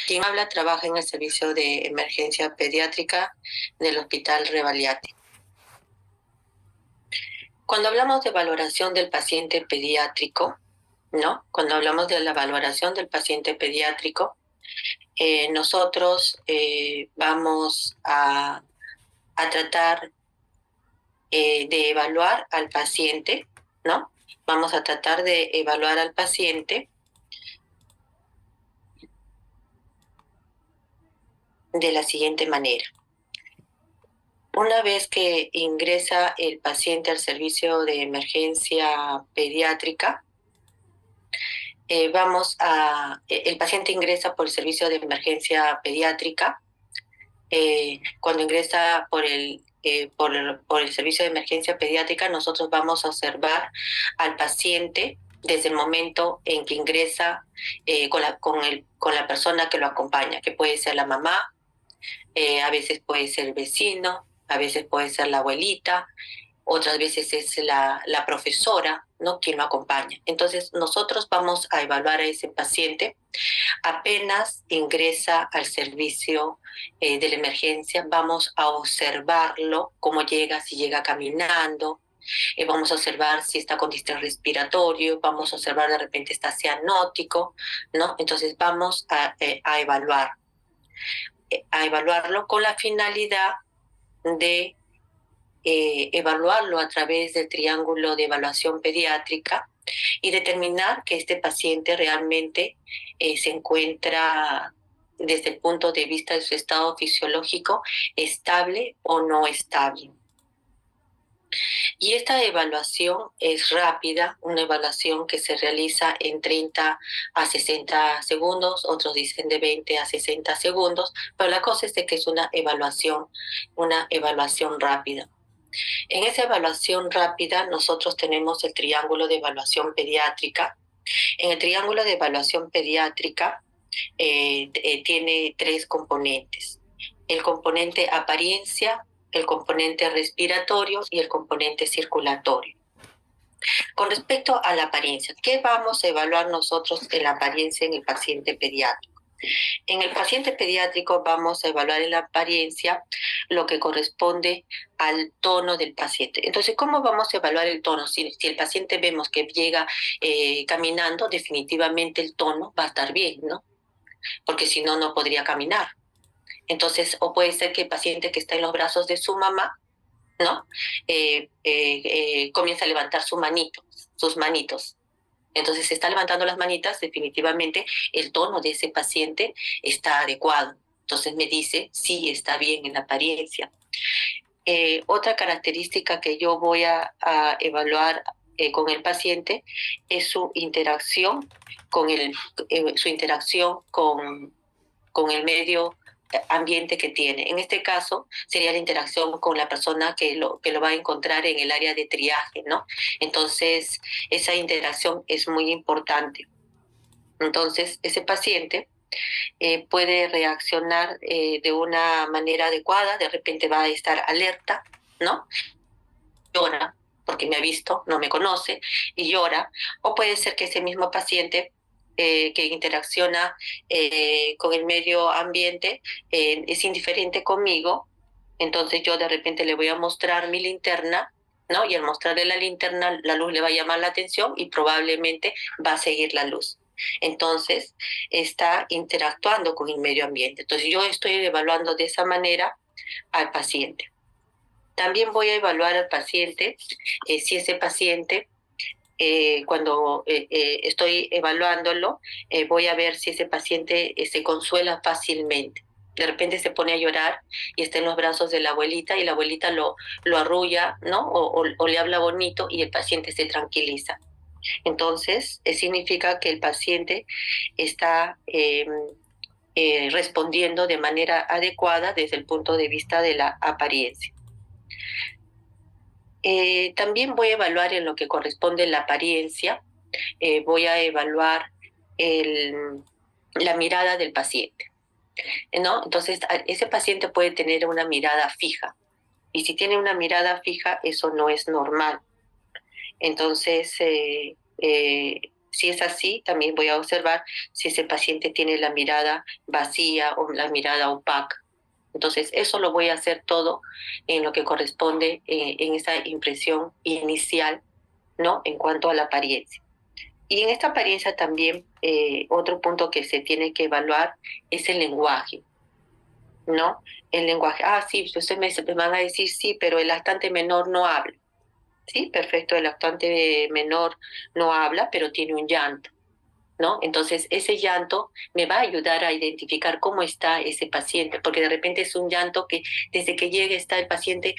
Quien habla trabaja en el servicio de emergencia pediátrica del Hospital Rebagliati. Cuando hablamos de valoración del paciente pediátrico, ¿no? Cuando hablamos de la valoración del paciente pediátrico, nosotros vamos a tratar de evaluar al paciente, ¿no? Vamos a tratar de evaluar al paciente de la siguiente manera. Una vez que ingresa el paciente al servicio de emergencia pediátrica, el paciente ingresa por el servicio de emergencia pediátrica. Cuando ingresa por el servicio de emergencia pediátrica, nosotros vamos a observar al paciente desde el momento en que ingresa con la persona que lo acompaña, que puede ser la mamá, a veces puede ser el vecino, a veces puede ser la abuelita, otras veces es la profesora, ¿no?, quien lo acompaña. Entonces, nosotros vamos a evaluar a ese paciente apenas ingresa al servicio de la emergencia. Vamos a observarlo, cómo llega, si llega caminando, vamos a observar si está con distrés respiratorio, vamos a observar de repente está cianótico, ¿no? Entonces vamos a evaluarlo con la finalidad de evaluarlo a través del triángulo de evaluación pediátrica y determinar que este paciente realmente se encuentra desde el punto de vista de su estado fisiológico estable o no estable. Y esta evaluación es rápida, una evaluación que se realiza en 30 a 60 segundos, otros dicen de 20 a 60 segundos, pero la cosa es de que es una evaluación rápida. En esa evaluación rápida nosotros tenemos el triángulo de evaluación pediátrica. En el triángulo de evaluación pediátrica tiene 3 componentes: el componente apariencia, el componente respiratorio y el componente circulatorio. Con respecto a la apariencia, ¿qué vamos a evaluar nosotros en la apariencia en el paciente pediátrico? En el paciente pediátrico vamos a evaluar en la apariencia lo que corresponde al tono del paciente. Entonces, ¿cómo vamos a evaluar el tono? Si el paciente vemos que llega caminando, definitivamente el tono va a estar bien, ¿no? Porque si no, no podría caminar. Entonces, o puede ser que el paciente que está en los brazos de su mamá, ¿no? Comienza a levantar sus manitos. Entonces, se está levantando las manitas, definitivamente el tono de ese paciente está adecuado. Entonces me dice, sí, está bien en la apariencia. Otra característica que yo voy a evaluar con el paciente es su interacción con el medio ambiente que tiene. En este caso sería la interacción con la persona que lo va a encontrar en el área de triaje, ¿no? Entonces esa interacción es muy importante. Entonces ese paciente puede reaccionar de una manera adecuada, de repente va a estar alerta, ¿no? Llora porque me ha visto, no me conoce y llora, o puede ser que ese mismo paciente que interacciona con el medio ambiente es indiferente conmigo. Entonces yo de repente le voy a mostrar mi linterna, ¿no? Y al mostrarle la linterna, la luz le va a llamar la atención y probablemente va a seguir la luz. Entonces está interactuando con el medio ambiente. Entonces yo estoy evaluando de esa manera al paciente. También voy a evaluar al paciente si ese paciente, cuando estoy evaluándolo, voy a ver si ese paciente se consuela fácilmente. De repente se pone a llorar y está en los brazos de la abuelita y la abuelita lo arrulla, ¿no? O le habla bonito y el paciente se tranquiliza. Entonces, significa que el paciente está respondiendo de manera adecuada desde el punto de vista de la apariencia. También voy a evaluar en lo que corresponde la apariencia, voy a evaluar la mirada del paciente, ¿no? Entonces, ese paciente puede tener una mirada fija, y si tiene una mirada fija, eso no es normal. Entonces, Si es así, también voy a observar si ese paciente tiene la mirada vacía o la mirada opaca. Entonces, eso lo voy a hacer todo en lo que corresponde en esa impresión inicial, ¿no? En cuanto a la apariencia. Y en esta apariencia también, otro punto que se tiene que evaluar es el lenguaje, ¿no? El lenguaje. Ah, sí, ustedes me van a decir, sí, pero el lactante menor no habla. Sí, perfecto, el lactante menor no habla, pero tiene un llanto, ¿no? Entonces, ese llanto me va a ayudar a identificar cómo está ese paciente, porque de repente es un llanto que desde que llega está el paciente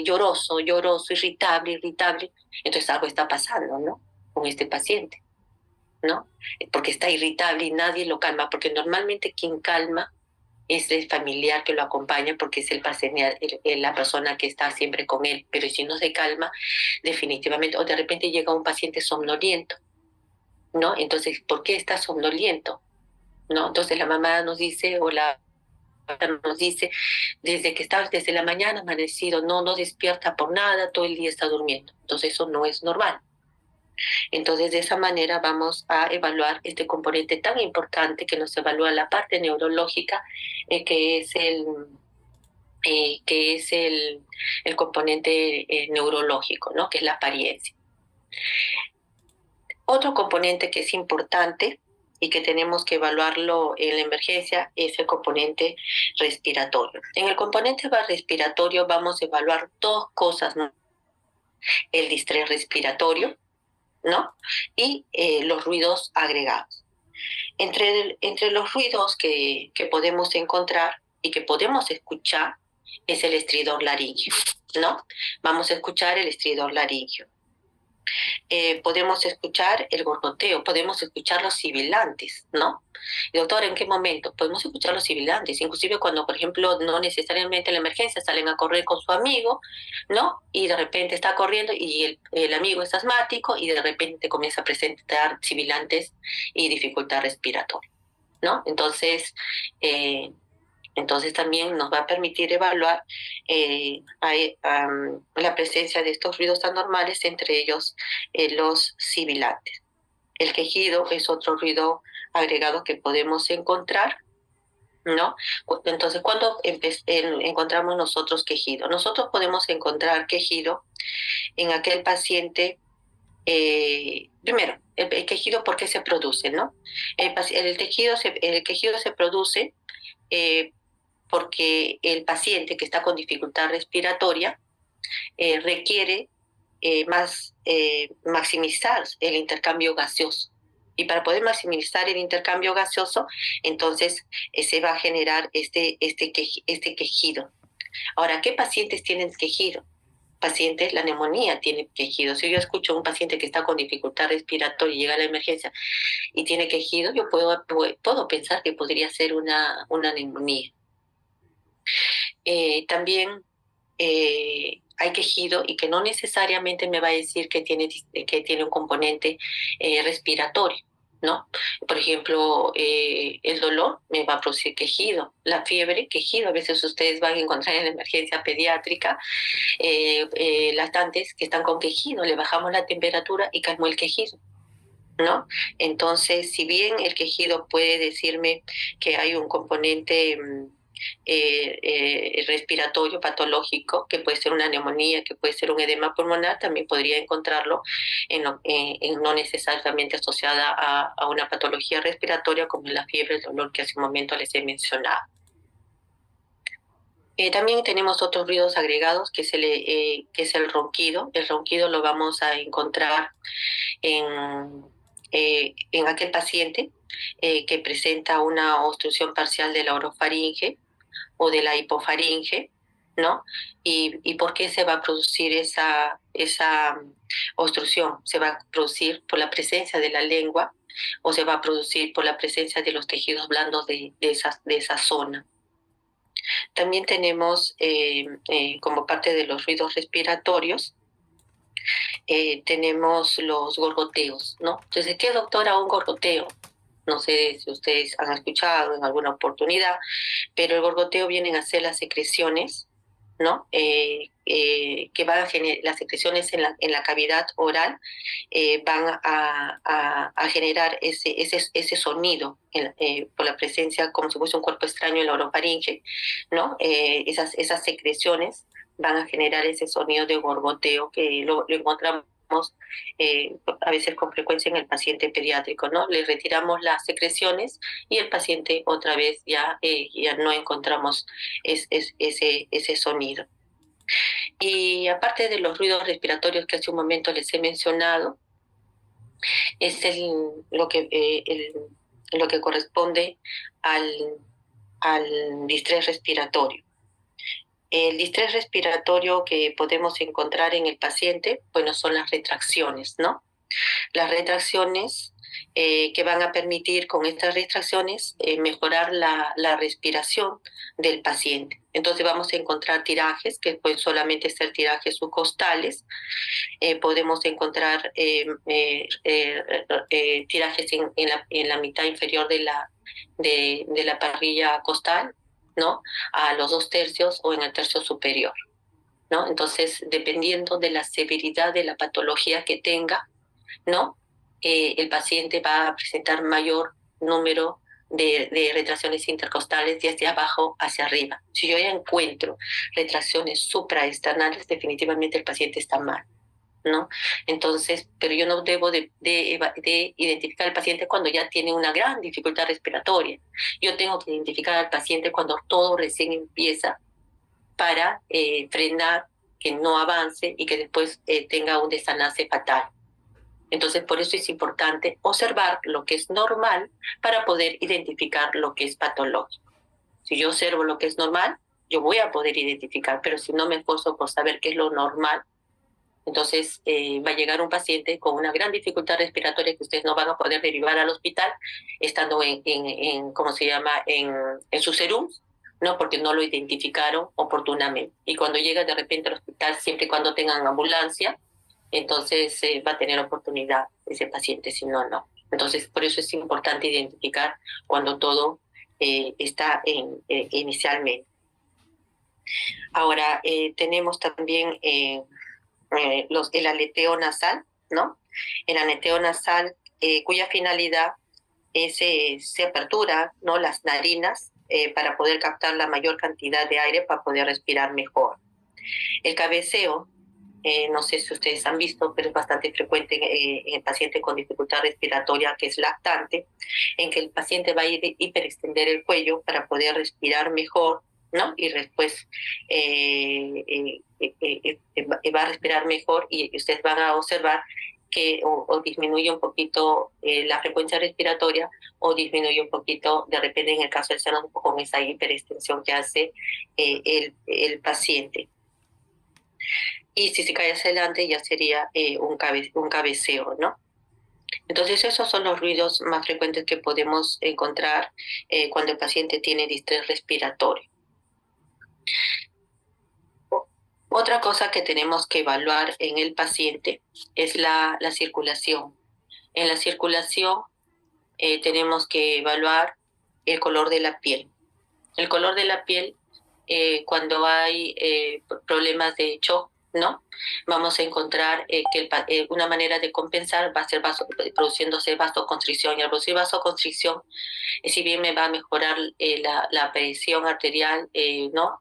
lloroso, irritable, irritable. Entonces, algo está pasando, ¿no? Con este paciente, ¿no? Porque está irritable y nadie lo calma, porque normalmente quien calma es el familiar que lo acompaña porque es el paciente, la persona que está siempre con él. Pero si no se calma, definitivamente, o de repente llega un paciente somnoliento, ¿no? Entonces, ¿por qué está somnoliento? ¿No? Entonces la mamá nos dice, o la nos dice, desde que está, desde la mañana amanecido, no despierta por nada, todo el día está durmiendo. Entonces eso no es normal. Entonces de esa manera vamos a evaluar este componente tan importante que nos evalúa la parte neurológica, que es el componente neurológico, ¿no? Que es la apariencia. Otro componente que es importante y que tenemos que evaluarlo en la emergencia es el componente respiratorio. En el componente respiratorio vamos a evaluar dos cosas, ¿no? El distrés respiratorio, ¿no? Y los ruidos agregados. Entre los ruidos que podemos encontrar y que podemos escuchar es el estridor laríngeo, ¿no? Vamos a escuchar el estridor laríngeo. Podemos escuchar el gorgoteo, podemos escuchar los sibilantes, ¿no? Y doctor, ¿en qué momento? Podemos escuchar los sibilantes, inclusive cuando, por ejemplo, no necesariamente en la emergencia salen a correr con su amigo, ¿no? Y de repente está corriendo y el amigo es asmático y de repente comienza a presentar sibilantes y dificultad respiratoria, ¿no? Entonces también nos va a permitir evaluar la presencia de estos ruidos anormales, entre ellos los sibilantes. El quejido es otro ruido agregado que podemos encontrar, ¿no? Entonces, ¿cuándo encontramos nosotros quejido? Nosotros podemos encontrar quejido en aquel paciente, primero, el quejido, ¿por qué se produce, no? El quejido se produce eh, porque el paciente que está con dificultad respiratoria requiere maximizar el intercambio gaseoso. Y para poder maximizar el intercambio gaseoso, entonces se va a generar este quejido. Ahora, ¿qué pacientes tienen quejido? Pacientes, la neumonía tiene quejido. Si yo escucho a un paciente que está con dificultad respiratoria y llega a la emergencia y tiene quejido, yo puedo pensar que podría ser una neumonía. También hay quejido y que no necesariamente me va a decir que tiene un componente respiratorio, ¿no? Por ejemplo, el dolor me va a producir quejido, la fiebre, quejido. A veces ustedes van a encontrar en la emergencia pediátrica lactantes que están con quejido, le bajamos la temperatura y calmó el quejido, ¿no? Entonces, si bien el quejido puede decirme que hay un componente respiratorio patológico, que puede ser una neumonía, que puede ser un edema pulmonar, también podría encontrarlo no necesariamente asociada a una patología respiratoria como la fiebre, el dolor que hace un momento les he mencionado. También tenemos otros ruidos agregados que es el ronquido. El ronquido lo vamos a encontrar en aquel paciente que presenta una obstrucción parcial de la orofaringe o de la hipofaringe, ¿no? ¿Y por qué se va a producir esa obstrucción? Se va a producir por la presencia de la lengua o se va a producir por la presencia de los tejidos blandos de esa zona. También tenemos, como parte de los ruidos respiratorios, tenemos los gorgoteos, ¿no? Entonces, ¿qué, doctora, un gorgoteo? No sé si ustedes han escuchado en alguna oportunidad, pero el gorgoteo vienen a ser las secreciones, ¿no? Que van a generar las secreciones en la cavidad oral, van a generar ese sonido por la presencia, como si fuese un cuerpo extraño en la orofaringe, ¿no? Esas secreciones van a generar ese sonido de gorgoteo que lo encontramos a veces con frecuencia en el paciente pediátrico, ¿no? Le retiramos las secreciones y el paciente otra vez ya no encontramos ese sonido. Y aparte de los ruidos respiratorios que hace un momento les he mencionado, es lo que corresponde al, al distrés respiratorio. El distrés respiratorio que podemos encontrar en el paciente, bueno, son las retracciones, ¿no? Las retracciones que van a permitir con estas retracciones mejorar la respiración del paciente. Entonces vamos a encontrar tirajes que pueden solamente ser tirajes subcostales, podemos encontrar tirajes en la mitad inferior de la parrilla costal, ¿no? A los 2/3 o en el tercio superior, ¿no? Entonces, dependiendo de la severidad de la patología que tenga, ¿no? El paciente va a presentar mayor número de retracciones intercostales desde abajo hacia arriba. Si yo ya encuentro retracciones supraesternales, definitivamente el paciente está mal, ¿no? Entonces, pero yo no debo de identificar al paciente cuando ya tiene una gran dificultad respiratoria. Yo tengo que identificar al paciente cuando todo recién empieza para frenar que no avance y que después tenga un desenlace fatal. Entonces, por eso es importante observar lo que es normal para poder identificar lo que es patológico. Si yo observo lo que es normal, yo voy a poder identificar, pero si no me esfuerzo por saber qué es lo normal, entonces va a llegar un paciente con una gran dificultad respiratoria que ustedes no van a poder derivar al hospital estando ¿cómo se llama?, en sus serums, ¿no? Porque no lo identificaron oportunamente. Y cuando llega de repente al hospital, siempre y cuando tengan ambulancia, entonces va a tener oportunidad ese paciente, si no, no. Entonces, por eso es importante identificar cuando todo está inicialmente. Ahora, tenemos también el aleteo nasal, ¿no? El aleteo nasal, cuya finalidad es se apertura, ¿no?, las narinas para poder captar la mayor cantidad de aire para poder respirar mejor. El cabeceo, no sé si ustedes han visto, pero es bastante frecuente en el paciente con dificultad respiratoria que es lactante, en que el paciente va a hiperextender el cuello para poder respirar mejor, ¿no? Y después va a respirar mejor y ustedes van a observar que o disminuye un poquito la frecuencia respiratoria o disminuye un poquito, de repente en el caso del seno, con esa hiperextensión que hace el paciente. Y si se cae hacia adelante ya sería un cabeceo, ¿no? Entonces esos son los ruidos más frecuentes que podemos encontrar cuando el paciente tiene distrés respiratorio. Otra cosa que tenemos que evaluar en el paciente es la circulación. En la circulación tenemos que evaluar el color de la piel. El color de la piel, cuando hay problemas de shock, ¿no? Vamos a encontrar que una manera de compensar va a ser produciéndose vasoconstricción. Y al producir vasoconstricción, si bien me va a mejorar la presión arterial, ¿no?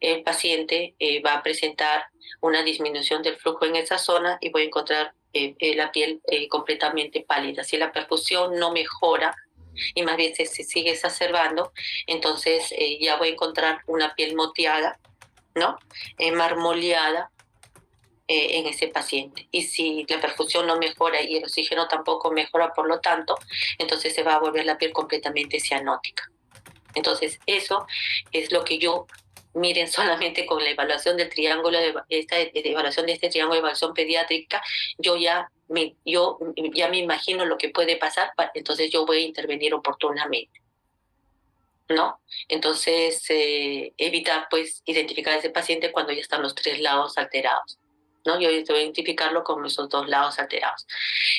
El paciente va a presentar una disminución del flujo en esa zona y voy a encontrar la piel completamente pálida. Si la perfusión no mejora y más bien se sigue exacerbando, entonces ya voy a encontrar una piel moteada, ¿no? Marmoleada en ese paciente. Y si la perfusión no mejora y el oxígeno tampoco mejora, por lo tanto, entonces se va a volver la piel completamente cianótica. Entonces, eso es lo que yo, miren, solamente con la evaluación del triángulo, de evaluación de este triángulo de evaluación pediátrica, yo ya me imagino lo que puede pasar, entonces yo voy a intervenir oportunamente, ¿no? Entonces, evitar, pues, identificar a ese paciente cuando ya están los 3 lados alterados, ¿no? Yo voy a identificarlo con esos 2 lados alterados.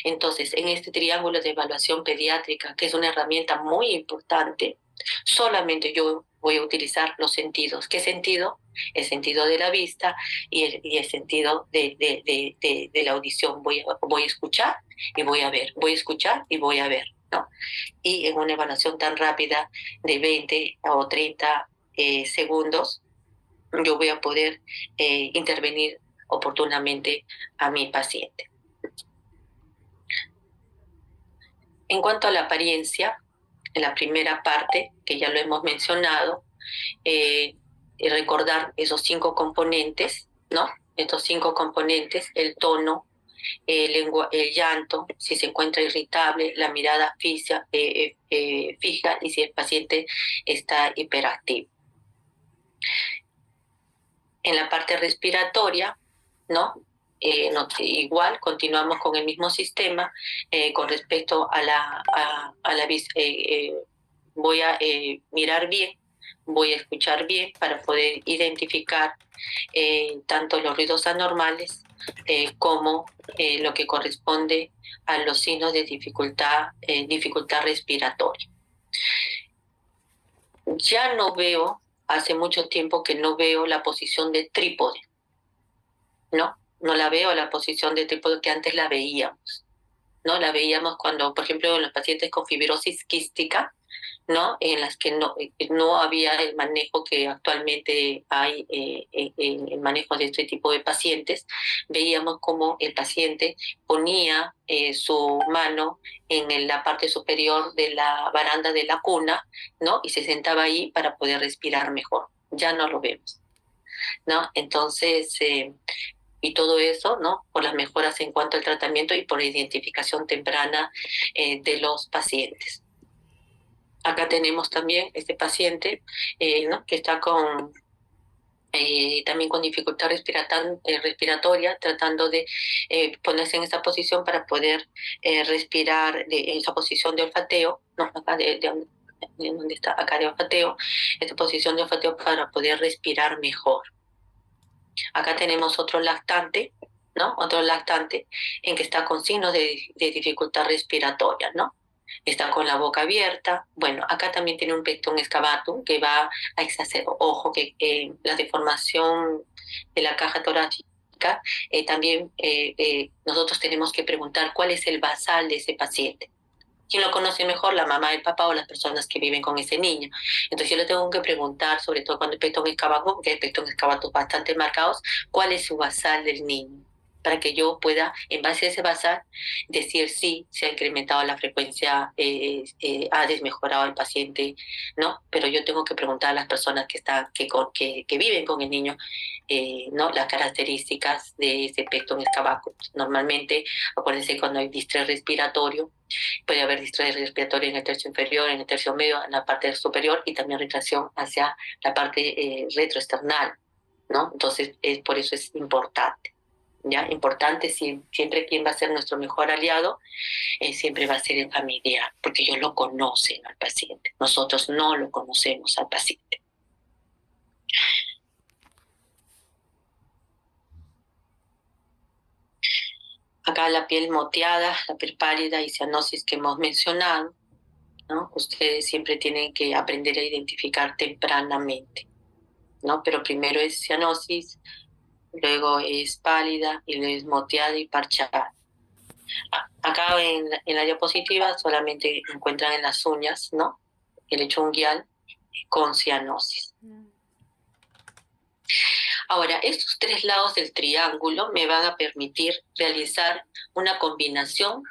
Entonces, en este triángulo de evaluación pediátrica, que es una herramienta muy importante, Solamente yo voy a utilizar los sentidos. ¿Qué sentido? El sentido de la vista y el sentido de la audición. Voy a escuchar y voy a ver, voy a escuchar y voy a ver, ¿no? Y en una evaluación tan rápida de 20 o 30 segundos, yo voy a poder intervenir oportunamente a mi paciente. En cuanto a la apariencia, en la primera parte, que ya lo hemos mencionado, recordar esos 5 componentes, ¿no? Estos 5 componentes, el tono, el llanto, si se encuentra irritable, la mirada fija y si el paciente está hiperactivo. En la parte respiratoria, ¿no? Igual continuamos con el mismo sistema con respecto a la voy a mirar bien, voy a escuchar bien para poder identificar tanto los ruidos anormales como lo que corresponde a los signos de dificultad respiratoria. Ya no veo, hace mucho tiempo que no veo la posición de trípode, ¿no? No la veo la posición de trípode que antes la veíamos, ¿no? La veíamos cuando, por ejemplo, en los pacientes con fibrosis quística, ¿no? En las que no había el manejo que actualmente hay en el manejo de este tipo de pacientes. Veíamos cómo el paciente ponía su mano en la parte superior de la baranda de la cuna, ¿no? Y se sentaba ahí para poder respirar mejor. Ya no lo vemos, ¿no? Entonces, y todo eso, ¿no? Por las mejoras en cuanto al tratamiento y por la identificación temprana de los pacientes. Acá tenemos también este paciente, ¿no? Que está con también con dificultad respiratoria, tratando de ponerse en esa posición para poder respirar en esa posición de olfateo, ¿no? Acá ¿dónde está? Acá de olfateo, esta posición de olfateo para poder respirar mejor. Acá tenemos otro lactante, ¿no? Otro lactante en que está con signos de dificultad respiratoria, ¿no? Está con la boca abierta. Bueno, acá también tiene un pectum excavatum que va a exacerbar, ojo, que la deformación de la caja torácica, también nosotros tenemos que preguntar cuál es el basal de ese paciente. ¿Quién lo conoce mejor? La mamá, el papá o las personas que viven con ese niño. Entonces yo le tengo que preguntar, sobre todo cuando el pectum excavatum, porque hay pectum excavatum bastante marcados, cuál es su basal del niño, para que yo pueda, en base a ese basal, decir si se ha incrementado la frecuencia, ha desmejorado el paciente, ¿no? Pero yo tengo que preguntar a las personas que viven con el niño, ¿no? Las características de ese pectum excavatum. Normalmente, acuérdense, cuando hay distrés respiratorio, puede haber distrés respiratorio en el tercio inferior, en el tercio medio, en la parte superior y también retracción hacia la parte retroesternal, ¿no? Entonces, por eso es importante. ¿Ya? Importante, siempre quien va a ser nuestro mejor aliado, siempre va a ser el familiar, porque ellos lo conocen al paciente, nosotros no lo conocemos al paciente. Acá la piel moteada, la piel pálida y cianosis que hemos mencionado, ¿no? Ustedes siempre tienen que aprender a identificar tempranamente, ¿no? Pero primero es cianosis, luego es pálida y luego es moteada y parchada. Acá en la diapositiva solamente encuentran en las uñas, ¿no? El hecho unguial con cianosis. Ahora, estos 3 lados del triángulo me van a permitir realizar una combinación,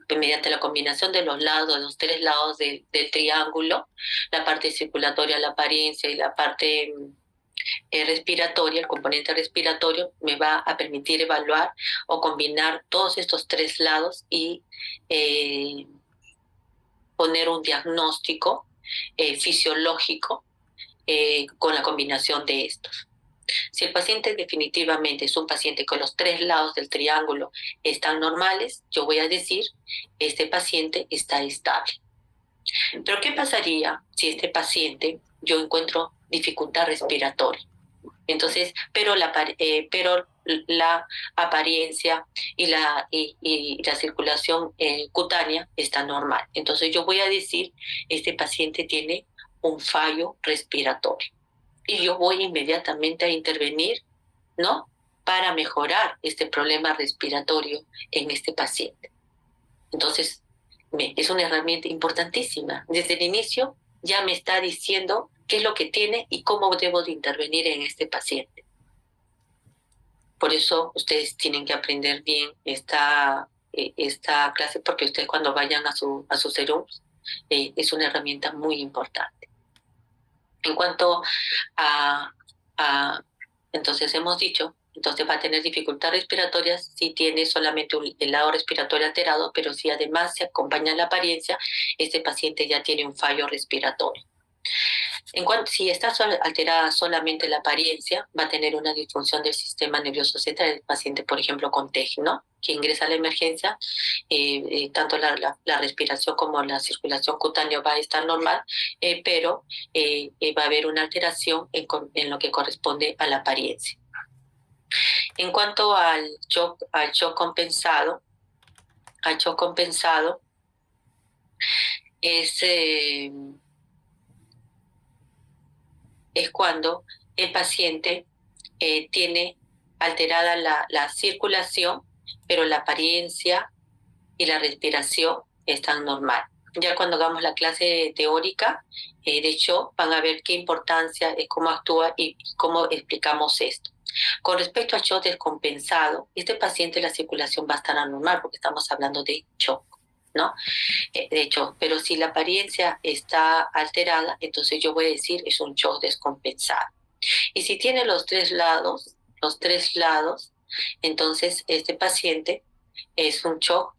mediante la combinación de los lados, de los 3 lados del triángulo, la parte circulatoria, la apariencia y la parte respiratoria, el componente respiratorio, me va a permitir evaluar o combinar todos estos 3 lados y poner un diagnóstico fisiológico con la combinación de estos. Si el paciente definitivamente es un paciente con los 3 lados del triángulo están normales, yo voy a decir, este paciente está estable. Pero ¿qué pasaría si este paciente yo encuentro dificultad respiratoria? Entonces, pero la apariencia y la circulación cutánea está normal. Entonces yo voy a decir, este paciente tiene un fallo respiratorio. Y yo voy inmediatamente a intervenir, ¿no? Para mejorar este problema respiratorio en este paciente. Entonces, es una herramienta importantísima. Desde el inicio ya me está diciendo qué es lo que tiene y cómo debo de intervenir en este paciente. Por eso ustedes tienen que aprender bien esta clase, porque ustedes cuando vayan a sus serums, es una herramienta muy importante. En cuanto a, a entonces hemos dicho, entonces va a tener dificultad respiratoria si tiene solamente el lado respiratorio alterado, pero si además se acompaña la apariencia, este paciente ya tiene un fallo respiratorio. En cuanto, si está alterada solamente la apariencia, va a tener una disfunción del sistema nervioso central. El paciente, por ejemplo, con TEG, ¿no? Que ingresa a la emergencia, tanto la respiración como la circulación cutánea va a estar normal, pero va a haber una alteración en lo que corresponde a la apariencia. En cuanto al shock compensado, es cuando el paciente tiene alterada la circulación, pero la apariencia y la respiración están normal. Ya cuando hagamos la clase teórica de shock, van a ver qué importancia es, cómo actúa y cómo explicamos esto. Con respecto a shock descompensado, este paciente la circulación va a estar anormal porque estamos hablando de shock, ¿no? De hecho, pero si la apariencia está alterada, entonces yo voy a decir es un shock descompensado. Y si tiene los tres lados, entonces este paciente es un shock,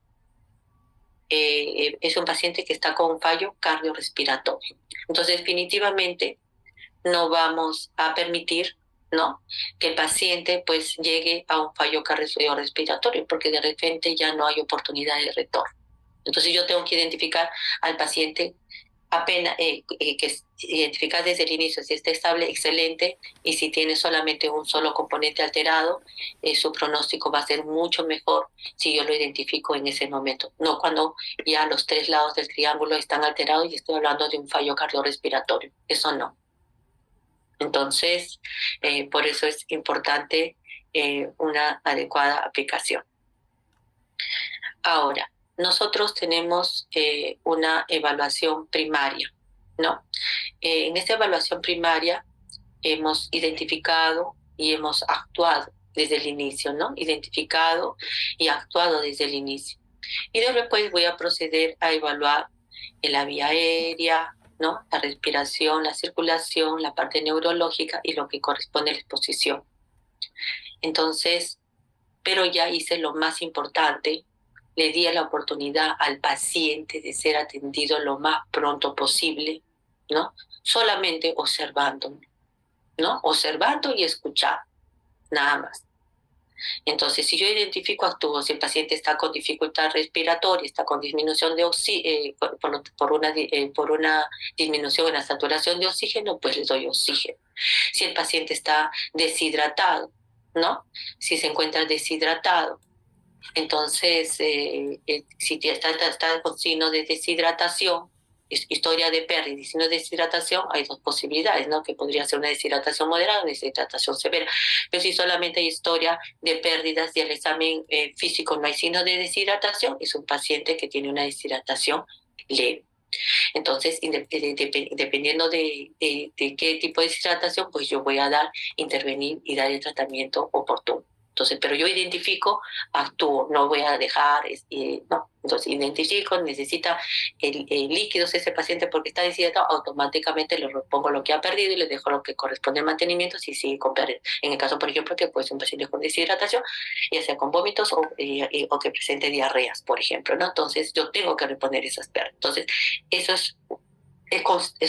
es un paciente que está con un fallo cardiorrespiratorio. Entonces definitivamente no vamos a permitir, ¿no?, que el paciente pues llegue a un fallo cardiorrespiratorio porque de repente ya no hay oportunidad de retorno. Entonces yo tengo que identificar al paciente apenas, que identificar desde el inicio si está estable, excelente, y si tiene solamente un solo componente alterado, su pronóstico va a ser mucho mejor si yo lo identifico en ese momento, no cuando ya los tres lados del triángulo están alterados y estoy hablando de un fallo cardiorrespiratorio. Eso no. Entonces, por eso es importante una adecuada aplicación. Ahora, nosotros tenemos una evaluación primaria, ¿no? En esta evaluación primaria hemos identificado y hemos actuado desde el inicio, ¿no? Identificado y actuado desde el inicio. Y después voy a proceder a evaluar en la vía aérea, ¿no?, la respiración, la circulación, la parte neurológica y lo que corresponde a la exposición. Entonces, pero ya hice lo más importante, le di la oportunidad al paciente de ser atendido lo más pronto posible, ¿no? Solamente observando, ¿no? Observando y escuchando, nada más. Entonces, si yo identifico, actúo. Si el paciente está con dificultad respiratoria, está con disminución de oxígeno, por una disminución en la saturación de oxígeno, pues le doy oxígeno. Si el paciente está deshidratado, ¿no? Si se encuentra deshidratado, entonces, si está con signos de deshidratación, historia de pérdida y signos de deshidratación, hay dos posibilidades, ¿no? Que podría ser una deshidratación moderada o una deshidratación severa. Pero si solamente hay historia de pérdidas y el examen físico no hay signos de deshidratación, es un paciente que tiene una deshidratación leve. Entonces, dependiendo de qué tipo de deshidratación, pues yo voy a intervenir y dar el tratamiento oportuno. Entonces, pero yo identifico, actúo, no voy a dejar, no. Entonces, identifico, necesita líquidos ese paciente porque está deshidratado, automáticamente le repongo lo que ha perdido y le dejo lo que corresponde al mantenimiento si sigue con pérdida. En el caso, por ejemplo, que puede ser un paciente con deshidratación, ya sea con vómitos o que presente diarreas, por ejemplo, ¿no? Entonces, yo tengo que reponer esas pérdidas. Entonces, eso es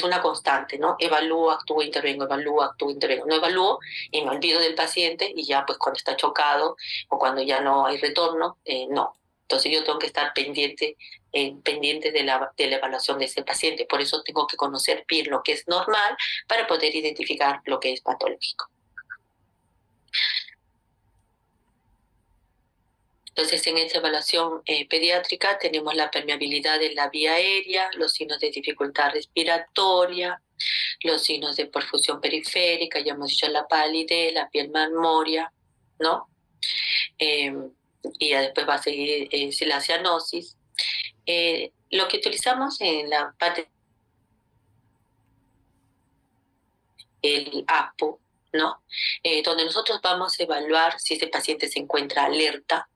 una constante, ¿no? Evalúo, actúo, intervengo, evalúo, actúo, intervengo. No evalúo y me olvido del paciente y ya pues cuando está chocado o cuando ya no hay retorno, no. Entonces yo tengo que estar pendiente de la evaluación de ese paciente. Por eso tengo que conocer bien lo que es normal para poder identificar lo que es patológico. Entonces, en esta evaluación pediátrica tenemos la permeabilidad de la vía aérea, los signos de dificultad respiratoria, los signos de perfusión periférica, ya hemos dicho la palidez, la piel marmórea, ¿no? Eh, y ya después va a seguir la cianosis. Lo que utilizamos en la parte del APO, ¿no? Donde nosotros vamos a evaluar si ese paciente se encuentra alerta,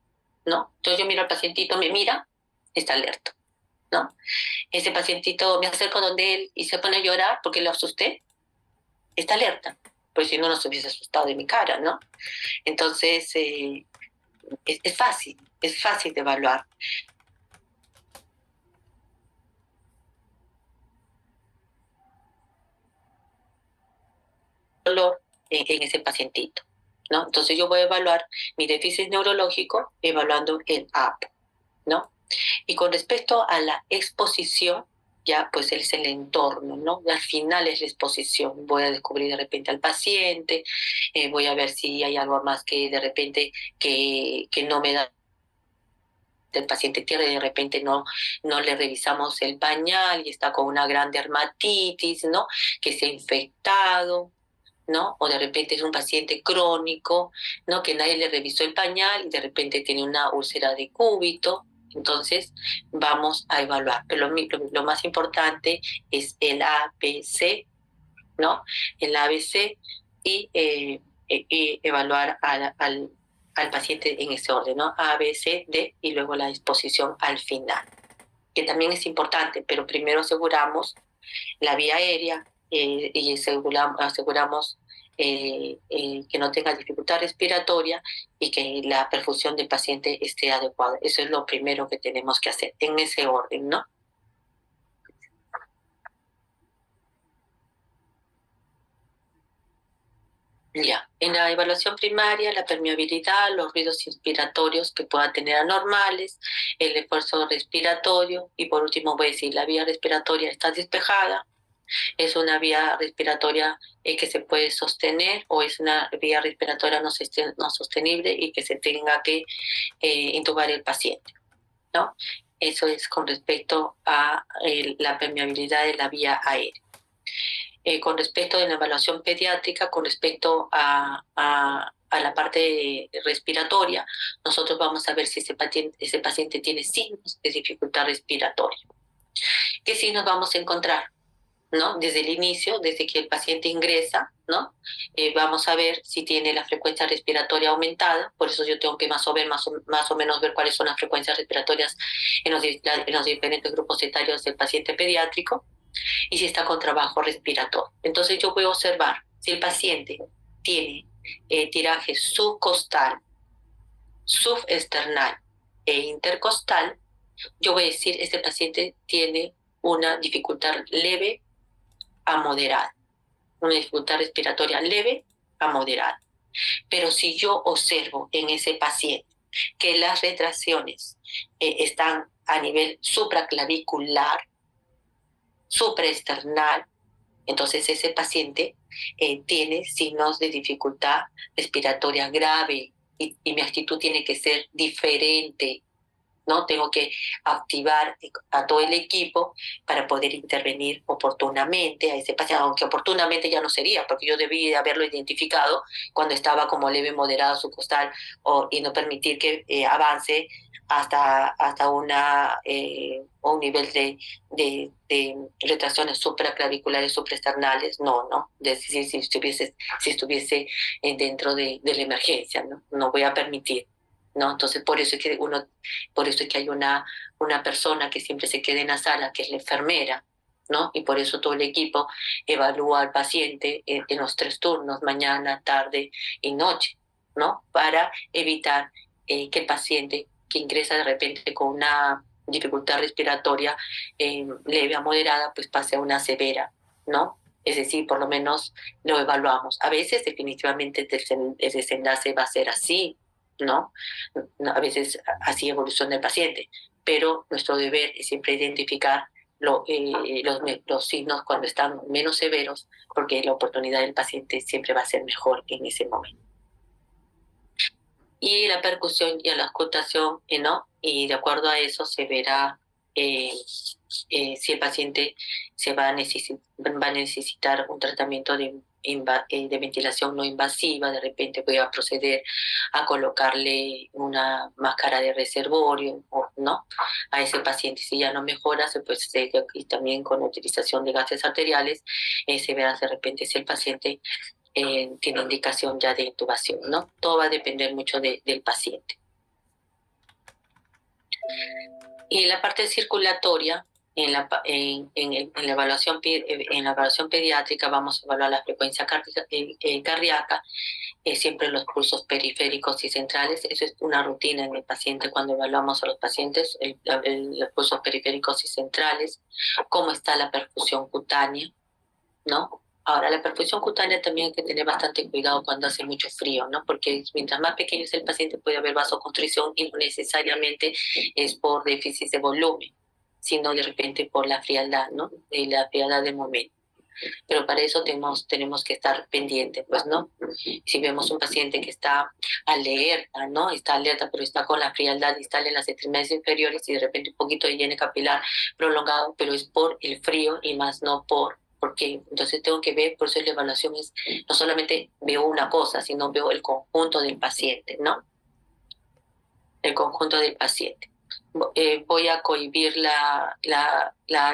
¿no? Entonces yo miro al pacientito, me mira, está alerta, ¿no? Ese pacientito me acerco donde él y se pone a llorar porque lo asusté, está alerta, pues si no, no se hubiese asustado de mi cara, ¿no? Entonces, es fácil de evaluar. Dolor en ese pacientito, ¿no? Entonces yo voy a evaluar mi déficit neurológico evaluando el AP, ¿no? Y con respecto a la exposición, ya pues es el entorno, ¿no? Al final es la exposición. Voy a descubrir de repente al paciente, voy a ver si hay algo más que de repente que no me da el paciente tiene, de repente no le revisamos el pañal y está con una gran dermatitis, ¿no? Que se ha infectado, ¿no? O de repente es un paciente crónico, ¿no? Que nadie le revisó el pañal y de repente tiene una úlcera de cúbito. Entonces vamos a evaluar. Pero lo más importante es el ABC, ¿no? El ABC y, y evaluar al paciente en ese orden, ¿no? A, B, C, D y luego la exposición al final, que también es importante, pero primero aseguramos la vía aérea y aseguramos que no tenga dificultad respiratoria y que la perfusión del paciente esté adecuada. Eso es lo primero que tenemos que hacer, en ese orden, ¿no? Ya, en la evaluación primaria, la permeabilidad, los ruidos inspiratorios que puedan tener anormales, el esfuerzo respiratorio y por último voy a decir, la vía respiratoria está despejada, es una vía respiratoria que se puede sostener o es una vía respiratoria no sostenible y que se tenga que intubar el paciente, ¿no? Eso es con respecto a la permeabilidad de la vía aérea. Con respecto de la evaluación pediátrica, con respecto a la parte respiratoria, nosotros vamos a ver si ese paciente tiene signos de dificultad respiratoria. ¿Qué signos vamos a encontrar? ¿No? Desde el inicio, desde que el paciente ingresa, ¿no? Vamos a ver si tiene la frecuencia respiratoria aumentada, por eso yo tengo que más o menos ver cuáles son las frecuencias respiratorias en los diferentes grupos etarios del paciente pediátrico y si está con trabajo respiratorio. Entonces yo voy a observar si el paciente tiene tiraje subcostal, subesternal e intercostal, yo voy a decir este paciente tiene una dificultad leve a moderada, una dificultad respiratoria leve a moderada. Pero si yo observo en ese paciente que las retracciones están a nivel supraclavicular, supraesternal, entonces ese paciente tiene signos de dificultad respiratoria grave y mi actitud tiene que ser diferente, ¿no? Tengo que activar a todo el equipo para poder intervenir oportunamente a ese paciente, aunque oportunamente ya no sería, porque yo debí haberlo identificado cuando estaba como leve, moderado subcostal y no permitir que avance hasta un nivel de retracciones supraclaviculares, supraesternales, no, si estuviese dentro de la emergencia, no voy a permitir. ¿No? Entonces, por eso es que hay una persona que siempre se queda en la sala, que es la enfermera, ¿no? Y por eso todo el equipo evalúa al paciente en los 3 turnos, mañana, tarde y noche, ¿no? Para evitar que el paciente que ingresa de repente con una dificultad respiratoria leve a moderada, pues pase a una severa, ¿no? Es decir, por lo menos lo evaluamos. A veces definitivamente el desenlace va a ser así, ¿no? A veces así evoluciona el paciente, pero nuestro deber es siempre identificar los signos cuando están menos severos, porque la oportunidad del paciente siempre va a ser mejor en ese momento. Y la percusión y la auscultación, ¿no? Y de acuerdo a eso se verá si el paciente va a necesitar un tratamiento de ventilación no invasiva, de repente voy a proceder a colocarle una máscara de reservorio, ¿no? A ese paciente. Si ya no mejora, y también con la utilización de gases arteriales, se verá de repente si el paciente tiene indicación ya de intubación, ¿no? Todo va a depender mucho del paciente. Y la parte circulatoria, en la evaluación pediátrica vamos a evaluar la frecuencia cardíaca, siempre los pulsos periféricos y centrales. Eso es una rutina en el paciente cuando evaluamos a los pacientes, los pulsos periféricos y centrales, cómo está la perfusión cutánea, ¿no? Ahora, la perfusión cutánea también hay que tener bastante cuidado cuando hace mucho frío, ¿no? Porque mientras más pequeño es el paciente puede haber vasoconstricción y no necesariamente es por déficit de volumen, sino de repente por la frialdad, ¿no? Y la frialdad del momento. Pero para eso tenemos que estar pendientes, pues, ¿no? Si vemos un paciente que está alerta, ¿no? Está alerta, pero está con la frialdad distal en las extremidades inferiores y de repente un poquito de llene capilar prolongado, pero es por el frío y más no porque entonces tengo que ver, por eso la evaluación es, no solamente veo una cosa, sino veo el conjunto del paciente, ¿no? El conjunto del paciente. Voy a cohibir la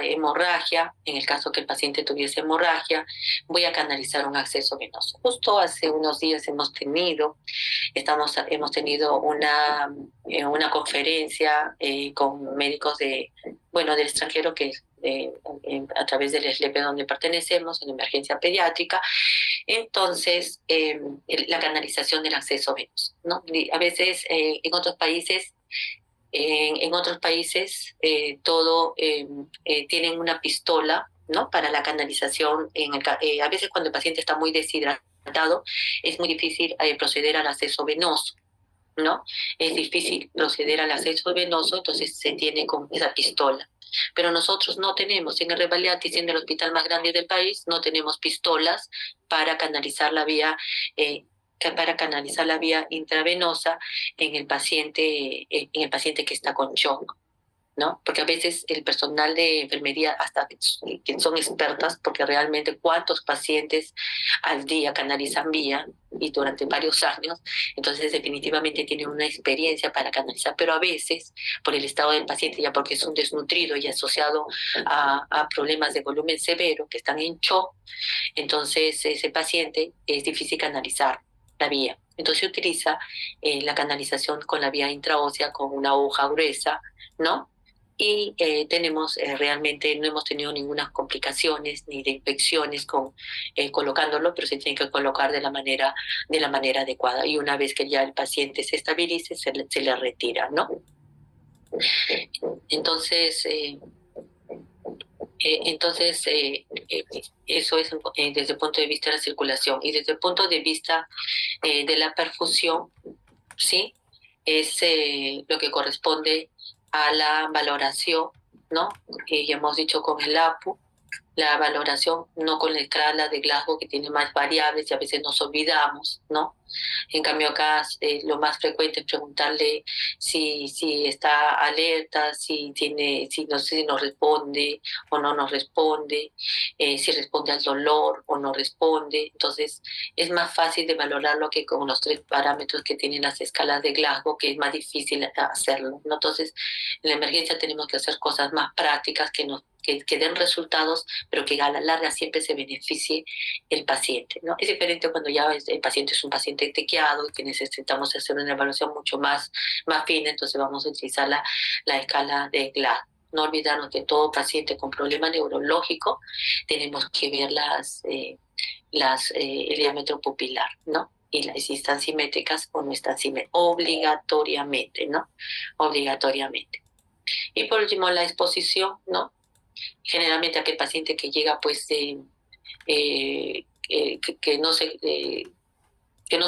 hemorragia, en el caso que el paciente tuviese hemorragia, voy a canalizar un acceso venoso. Justo hace unos días hemos tenido una conferencia con médicos del extranjero a través del SLEP donde pertenecemos, en emergencia pediátrica. Entonces, la canalización del acceso venoso, ¿no? A veces en otros países tienen una pistola, ¿no? Para la canalización. A veces cuando el paciente está muy deshidratado, es muy difícil proceder al acceso venoso, ¿no? Es difícil proceder al acceso venoso, entonces se tiene con esa pistola. Pero nosotros no tenemos, en el Rebagliati, siendo el hospital más grande del país, no tenemos pistolas para canalizar la vía intravenosa en el paciente que está con shock, ¿no? Porque a veces el personal de enfermería, hasta que son expertas, porque realmente cuántos pacientes al día canalizan vía y durante varios años, entonces definitivamente tienen una experiencia para canalizar, pero a veces por el estado del paciente, ya porque es un desnutrido y asociado a problemas de volumen severo que están en shock, entonces ese paciente es difícil canalizar la vía. Entonces se utiliza la canalización con la vía intraósea con una aguja gruesa, ¿no? Y realmente no hemos tenido ninguna complicaciones ni de infecciones colocándolo, pero se tiene que colocar de la manera adecuada. Y una vez que ya el paciente se estabilice, se le retira, ¿no? Entonces, eso es desde el punto de vista de la circulación. Y desde el punto de vista de la perfusión, ¿sí? Es lo que corresponde a la valoración, ¿no? Ya hemos dicho con el APU, la valoración no con la escala de Glasgow, que tiene más variables y a veces nos olvidamos, ¿no? En cambio acá lo más frecuente es preguntarle si está alerta, no sé si nos responde o no nos responde, si responde al dolor o no responde. Entonces es más fácil de valorarlo que con los 3 parámetros que tienen las escalas de Glasgow, que es más difícil hacerlo, ¿no? Entonces en la emergencia tenemos que hacer cosas más prácticas que den resultados, pero que a la larga siempre se beneficie el paciente, ¿no? Es diferente cuando ya el paciente es un paciente tequeado y que necesitamos hacer una evaluación mucho más fina, entonces vamos a utilizar la escala de Glasgow. No olvidarnos que todo paciente con problema neurológico tenemos que ver el diámetro pupilar, ¿no? Y si están simétricas o no están simétricas, obligatoriamente, ¿no? Obligatoriamente. Y por último, la exposición, ¿no? Generalmente aquel paciente que llega, pues, que no se que no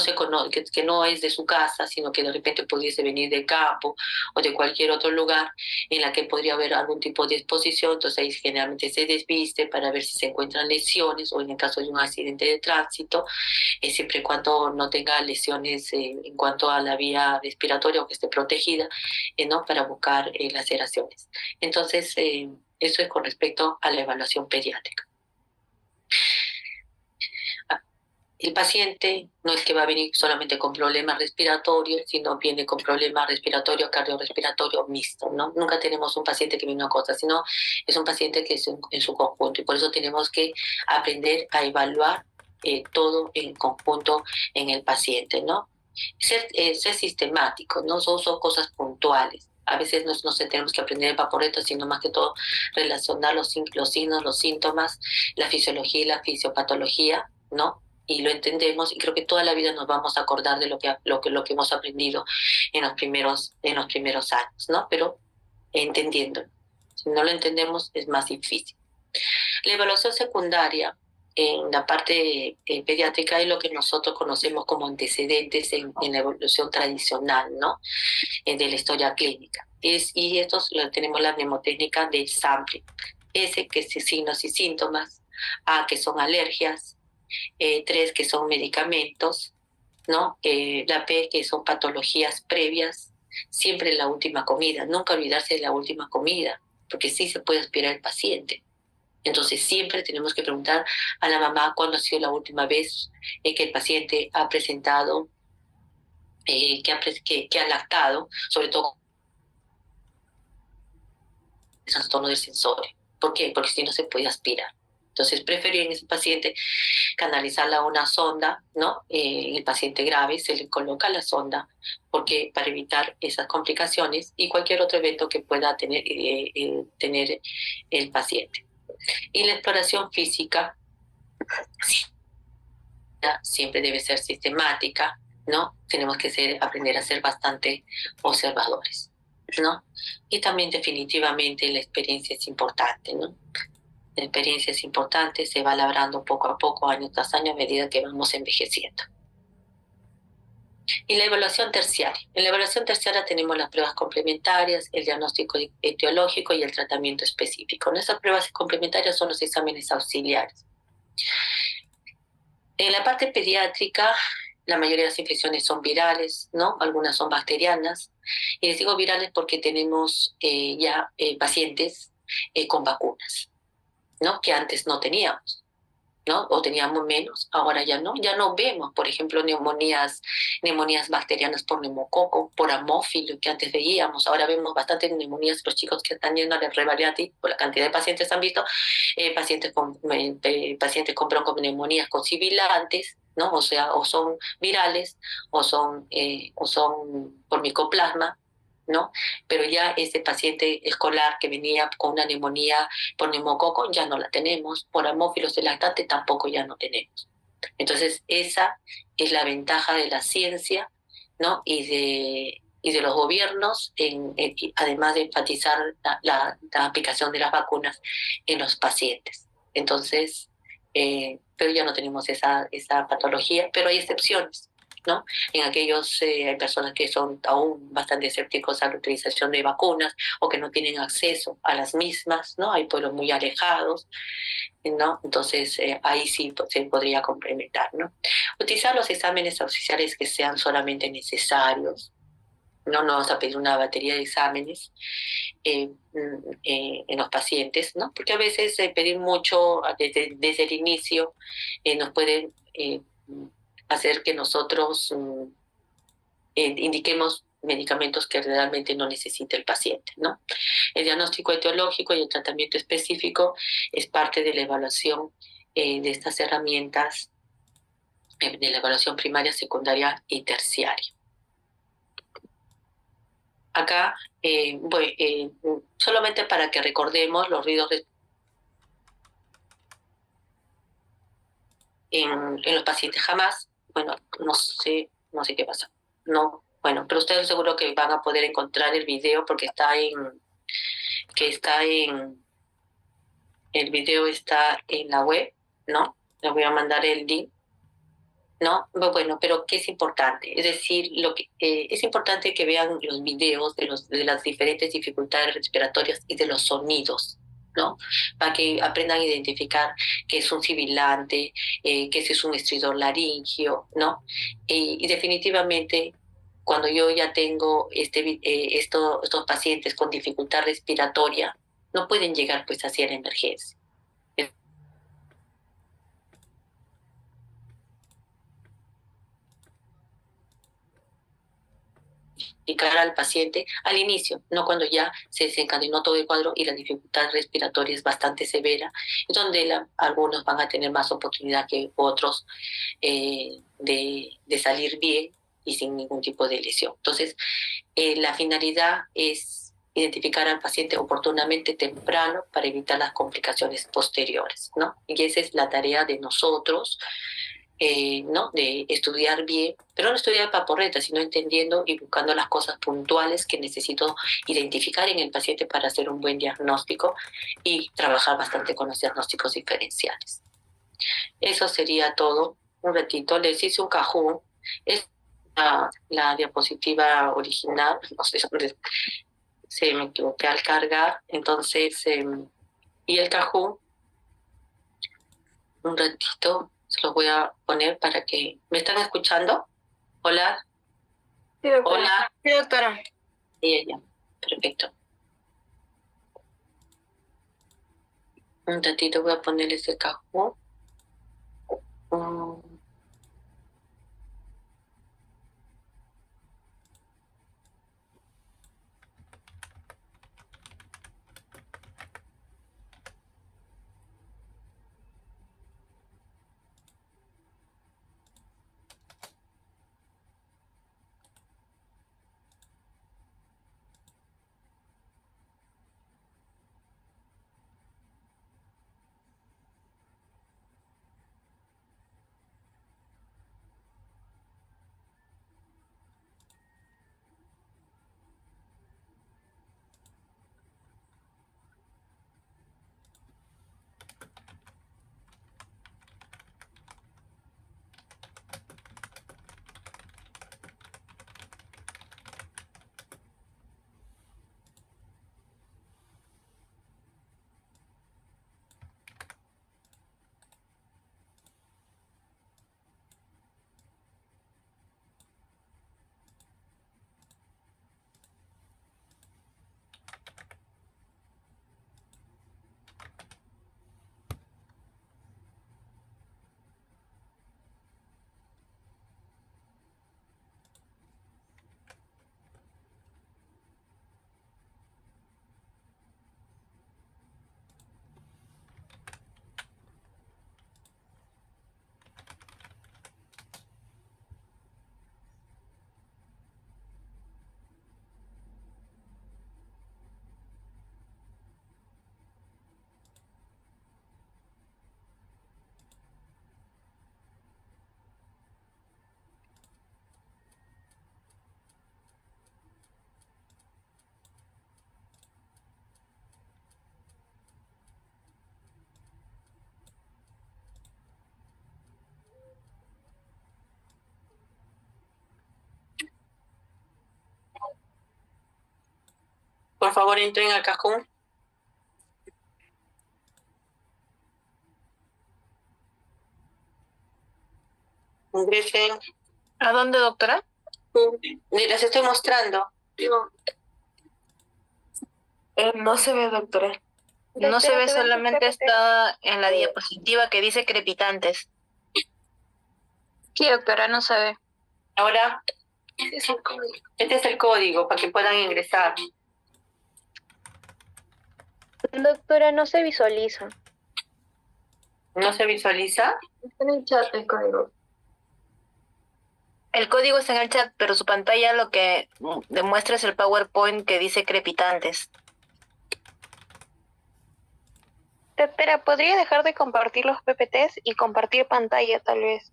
que no es de su casa, sino que de repente pudiese venir del campo o de cualquier otro lugar en la que podría haber algún tipo de exposición. Entonces ahí generalmente se desviste para ver si se encuentran lesiones, o en el caso de un accidente de tránsito, siempre y cuando no tenga lesiones en cuanto a la vía respiratoria o que esté protegida, ¿no? Para buscar laceraciones. Entonces, eso es con respecto a la evaluación pediátrica. El paciente no es que va a venir solamente con problemas respiratorios, sino viene con problemas respiratorios, cardiorrespiratorios mixtos, ¿no? Nunca tenemos un paciente que viene una cosa, sino es un paciente que es en su conjunto, y por eso tenemos que aprender a evaluar todo en conjunto en el paciente, ¿no? Ser sistemático, ¿no? Son cosas puntuales. A veces no tenemos que aprender el vaporeto, sino más que todo relacionar los signos, los síntomas, la fisiología y la fisiopatología, ¿no? Y lo entendemos, y creo que toda la vida nos vamos a acordar de lo que hemos aprendido en los primeros años, ¿no? Pero entendiendo. Si no lo entendemos, es más difícil. La evaluación secundaria en la parte pediátrica es lo que nosotros conocemos como antecedentes en la evolución tradicional, ¿no? De la historia clínica. Y estos tenemos la mnemotécnica del sampling. S, que es signos y síntomas. A, que son alergias. 3, que son medicamentos, ¿no? La P, que son patologías previas. Siempre la última comida. Nunca olvidarse de la última comida, porque sí se puede aspirar el paciente. Entonces siempre tenemos que preguntar a la mamá cuándo ha sido la última vez que el paciente ha presentado, que ha lactado, sobre todo el trastorno del sensorio. ¿Por qué? Porque si no se puede aspirar. Entonces preferí en ese paciente canalizarla a una sonda, ¿no? En el paciente grave se le coloca la sonda porque para evitar esas complicaciones y cualquier otro evento que pueda tener el paciente. Y la exploración física siempre debe ser sistemática, ¿no? Tenemos que aprender a ser bastante observadores, ¿no? Y también definitivamente la experiencia es importante, ¿no? La experiencia es importante, se va labrando poco a poco, año tras año, a medida que vamos envejeciendo. Y la evaluación terciaria. En la evaluación terciaria tenemos las pruebas complementarias, el diagnóstico etiológico y el tratamiento específico. Nuestras pruebas complementarias son los exámenes auxiliares. En la parte pediátrica, la mayoría de las infecciones son virales, ¿no? Algunas son bacterianas. Y les digo virales porque tenemos ya pacientes con vacunas, ¿no? Que antes no teníamos, ¿no? O teníamos menos, ahora ya no vemos, por ejemplo, neumonías bacterianas por neumococo, por amófilo, que antes veíamos. Ahora vemos bastantes neumonías, los chicos que están yendo a la Revaliati, por la cantidad de pacientes han visto, pacientes con bronconeumonías con sibilantes, ¿no? O sea, o son virales, o son por micoplasma, ¿no? Pero ya ese paciente escolar que venía con una neumonía por neumococo ya no la tenemos, por amófilos lactante tampoco ya no tenemos. Entonces esa es la ventaja de la ciencia, ¿no? Y de los gobiernos, además de enfatizar la aplicación de las vacunas en los pacientes. Entonces, pero ya no tenemos esa patología, pero hay excepciones, ¿no? Hay personas que son aún bastante escépticos a la utilización de vacunas o que no tienen acceso a las mismas, ¿no? Hay pueblos muy alejados, ¿no? Entonces ahí sí se podría complementar, ¿no? Utilizar los exámenes auxiliares que sean solamente necesarios. No vamos a pedir una batería de exámenes en los pacientes, ¿no? Porque a veces pedir mucho desde el inicio nos puede hacer que nosotros indiquemos medicamentos que realmente no necesita el paciente, ¿no? El diagnóstico etiológico y el tratamiento específico es parte de la evaluación de estas herramientas de la evaluación primaria, secundaria y terciaria. Acá, solamente para que recordemos los ruidos en los pacientes jamás, bueno, no sé qué pasa, no, bueno, pero ustedes seguro que van a poder encontrar el video porque el video está en la web, ¿no? Les voy a mandar el link ¿no? Bueno, pero ¿qué es importante? Es decir, es importante que vean los videos de las diferentes dificultades respiratorias y de los sonidos, ¿no? Para que aprendan a identificar qué es un sibilante, qué es un estridor laringio, ¿no? Y definitivamente, cuando yo ya tengo estos pacientes con dificultad respiratoria, no pueden llegar pues hacia la emergencia. Indicar al paciente al inicio, no cuando ya se desencadenó todo el cuadro y la dificultad respiratoria es bastante severa, donde algunos van a tener más oportunidad que otros de salir bien y sin ningún tipo de lesión. Entonces, la finalidad es identificar al paciente oportunamente temprano para evitar las complicaciones posteriores, ¿no? Y esa es la tarea de nosotros, ¿no? De estudiar bien, pero no estudiar paporreta, sino entendiendo y buscando las cosas puntuales que necesito identificar en el paciente para hacer un buen diagnóstico y trabajar bastante con los diagnósticos diferenciales. Eso sería todo. Un ratito, les hice un cajón. Es la diapositiva original, no sé dónde se me equivoqué al cargar, entonces, y el cajón, un ratito, se los voy a poner para que... ¿Me están escuchando? Hola. Sí, doctora. Hola. Sí, doctora. Y ella. Perfecto. Un ratito voy a poner ese cajón. Mm, por favor, entren al cajón. Ingresen. ¿A dónde, doctora? Les estoy mostrando. Digo, No se ve, doctora. No se ve, solamente está en la diapositiva que dice crepitantes. Sí, doctora, no se ve. ahora, este es el código para que puedan ingresar. Doctora, no se visualiza. ¿No se visualiza? Está en el chat el código. El código está en el chat, pero su pantalla lo que demuestra es el PowerPoint que dice crepitantes. Doctora, ¿podría dejar de compartir los PPTs y compartir pantalla, tal vez?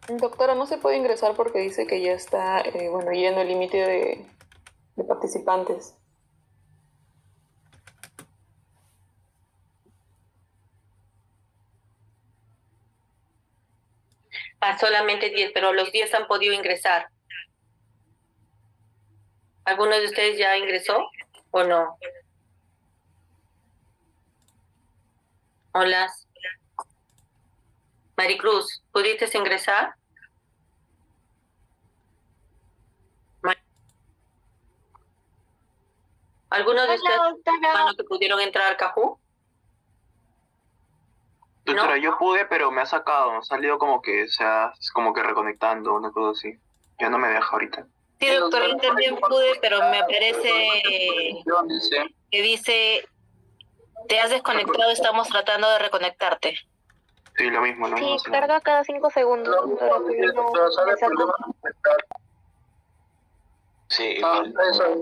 Doctora, no se puede ingresar porque dice que ya está, yendo el límite de participantes. Solamente 10, pero los 10 han podido ingresar. ¿Alguno de ustedes ya ingresó o no? Hola. Maricruz, ¿pudiste ingresar? ¿Algunos de ustedes que pudieron entrar al Cajú? Doctora, ¿No? yo pude, pero me ha sacado, me ha salido como que, o sea, es como que reconectando, una cosa así. Ya no me deja ahorita. Sí, doctora, yo también pude, pero me aparece que dice, te has desconectado, estamos tratando de reconectarte. Sí, lo mismo, ¿no? Sí, No sé. carga cada 5 segundos, doctora, pero no me sacó. Sí,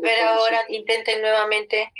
Pero ahora intenten nuevamente